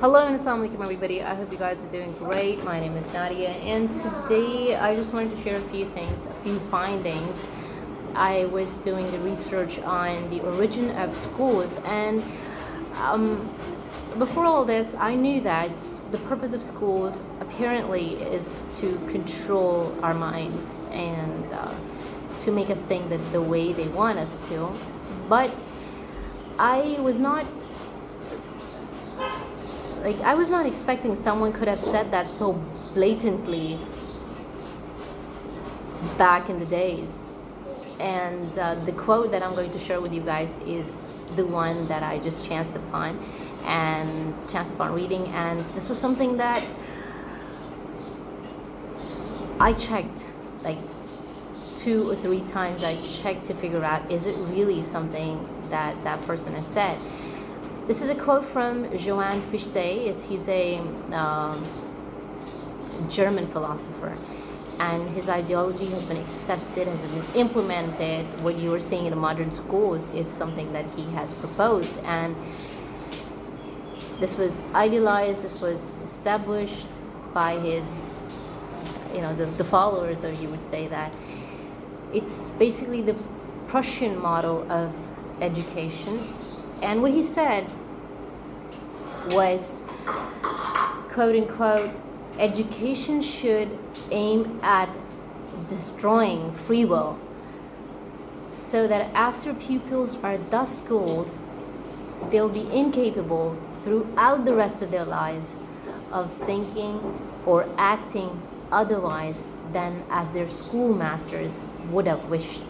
Hello and assalamu alaikum everybody. I hope you guys are doing great. My name is Nadia and today I just wanted to share a few things, a few findings. I was doing the research on the origin of schools and before all this I knew that the purpose of schools apparently is to control our minds and to make us think that the way they want us to. But I was not expecting someone could have said that so blatantly back in the days. And the quote that I'm going to share with you guys is the one that I just chanced upon reading, and this was something that I checked like 2 or 3 times. I checked to figure out, is it really something that that person has said? This is a quote from Johann Fichte. He's a German philosopher, and his ideology has been accepted, has been implemented. What you are seeing in the modern schools is something that he has proposed, and this was idealized, this was established by his, the followers, or you would say that. It's basically the Prussian model of education. And what he said was, quote unquote, education should aim at destroying free will, so that after pupils are thus schooled, they'll be incapable throughout the rest of their lives of thinking or acting otherwise than as their schoolmasters would have wished.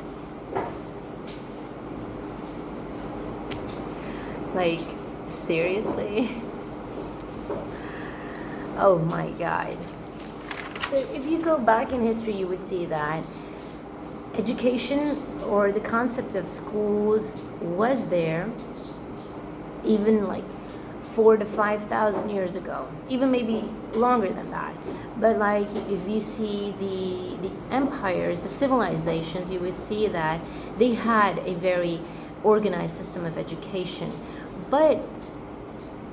Like, seriously? Oh my God. So if you go back in history, you would see that education or the concept of schools was there even like 4,000 to 5,000 years ago, even maybe longer than that. But like, if you see the empires, the civilizations, you would see that they had a very organized system of education. But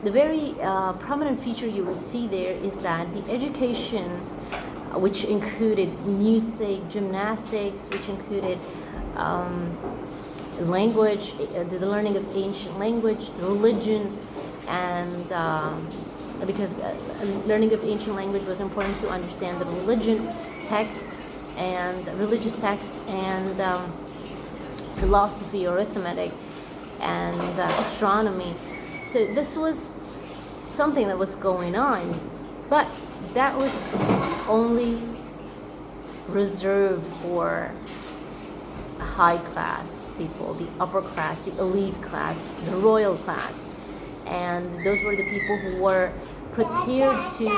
the very prominent feature you would see there is that the education, which included music, gymnastics, which included language, the learning of ancient language, religion, and because learning of ancient language was important to understand the religious text and philosophy or arithmetic and astronomy. So this was something that was going on, but that was only reserved for high class people, the upper class, the elite class, the royal class. And those were the people who were prepared to...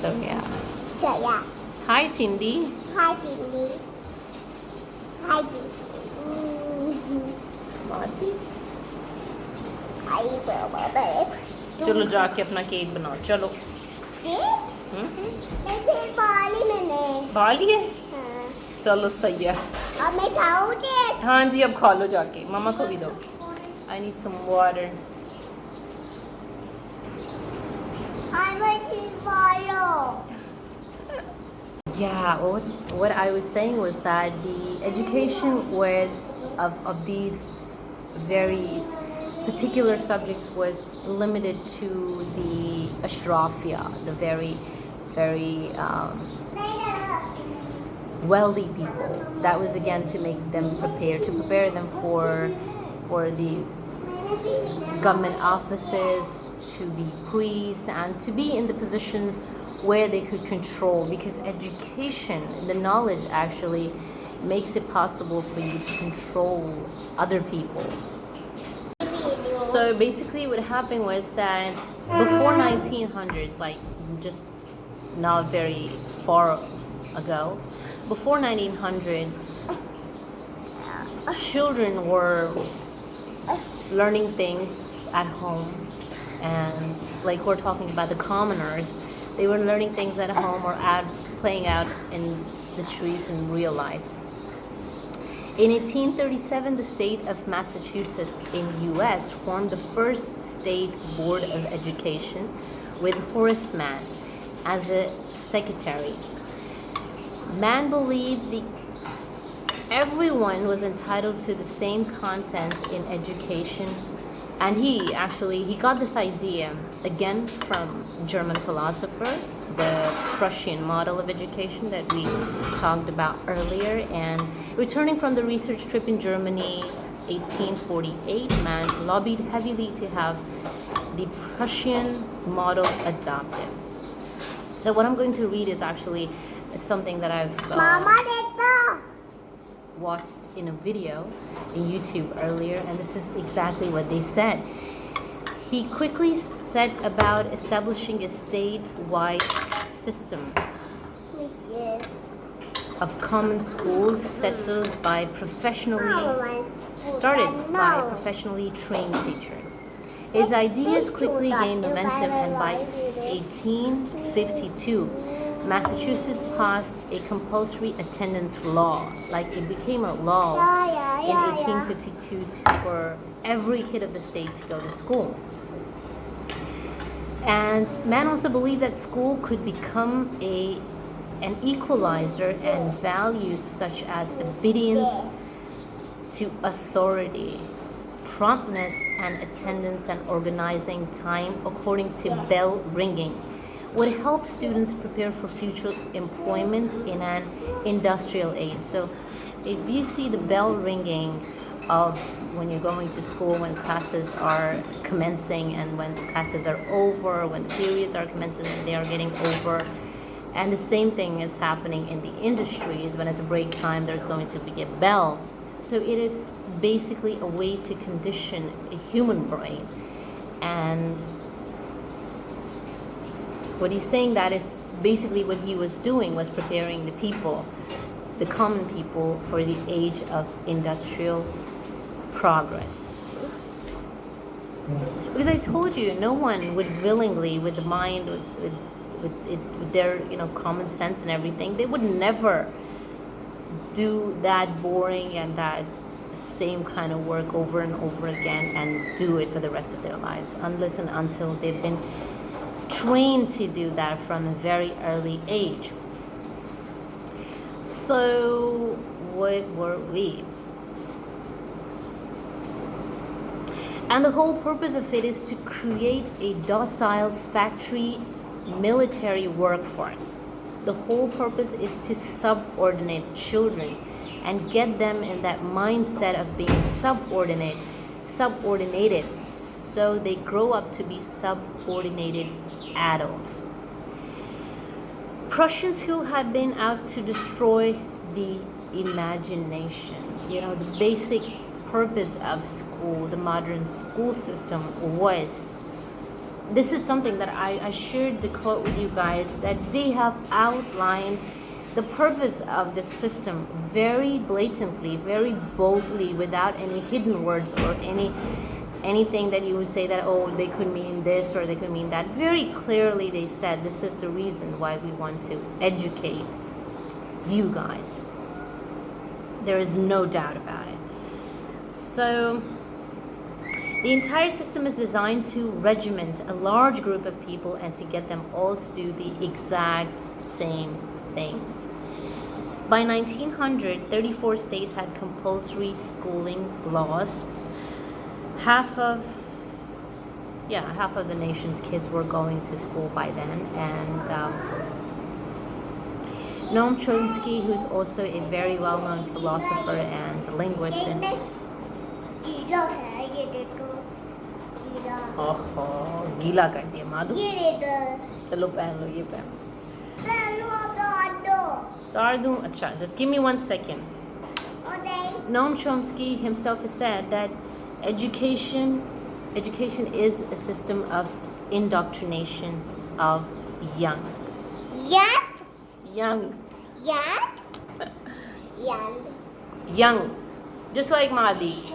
So yeah. Hi, Tindy. Hi, Tindy. Hi, Tindy. चलो जाके अपना cake बनाओ, चलो। खा लिए? चलो सही है। अब मैं खाऊं केक? हाँ जी, अब खा लो जाके, मामा को भी दो। I need some water. I want to follow. Yeah, what I was saying was that the education was of these very particular subjects was limited to the ashrafia, the very, very wealthy people. That was again to make them prepared, to prepare them for the government offices, to be priests, and to be in the positions where they could control, because education, the knowledge actually makes it possible for you to control other people. So basically what happened was that before 1900s, like just not very far ago, before 1900, children were learning things at home, and like we're talking about the commoners, they were learning things at home or playing out in the streets in real life. In 1837, the state of Massachusetts in U.S. formed the first state board of education with Horace Mann as the secretary. Mann believed everyone was entitled to the same content in education, and he got this idea again from German philosopher, the Prussian model of education that we talked about earlier. And returning from the research trip in Germany 1848, Mann lobbied heavily to have the Prussian model adopted. So what I'm going to read is actually something that I've watched in a video in YouTube earlier, and this is exactly what they said. He quickly set about establishing a statewide system of common schools started by professionally trained teachers. His ideas quickly gained momentum, and by 1852, Massachusetts passed a compulsory attendance law. Like, it became a law in 1852 for every kid of the state to go to school. And Mann also believed that school could become an equalizer, and values such as obedience to authority, promptness and attendance, and organizing time according to bell ringing would help students prepare for future employment in an industrial age. So if you see the bell ringing of when you're going to school, when classes are commencing and when classes are over, when periods are commencing and they are getting over, and the same thing is happening in the industry, is when it's a break time, there's going to be a bell. So it is basically a way to condition a human brain. And what he's saying, that is basically what he was doing, was preparing the people, the common people, for the age of industrial progress. Because I told you, no one would willingly, with the mind, with their common sense and everything, they would never do that boring and that same kind of work over and over again and do it for the rest of their lives, unless and until they've been trained to do that from a very early age. So what were we? And the whole purpose of it is to create a docile factory military workforce. The whole purpose is to subordinate children and get them in that mindset of being subordinated, so they grow up to be subordinated adults. Prussians who had been out to destroy the imagination, the basic purpose of school, the modern school system was, this is something that I shared the quote with you guys, that they have outlined the purpose of the system very blatantly, very boldly, without any hidden words or anything that you would say that, oh, they could mean this or they could mean that. Very clearly they said, this is the reason why we want to educate you guys. There is no doubt about it. So the entire system is designed to regiment a large group of people and to get them all to do the exact same thing. By 1900, 34 states had compulsory schooling laws. Half of the nation's kids were going to school by then. And Noam Chomsky, who's also a very well-known philosopher and linguist, गीला कर दिया माधु, चलो पहन लो, ये पहन उतार दूं, अच्छा, just give me 1 second. Noam Chomsky himself has said that education is a system of indoctrination of young. Young, just like Madhi.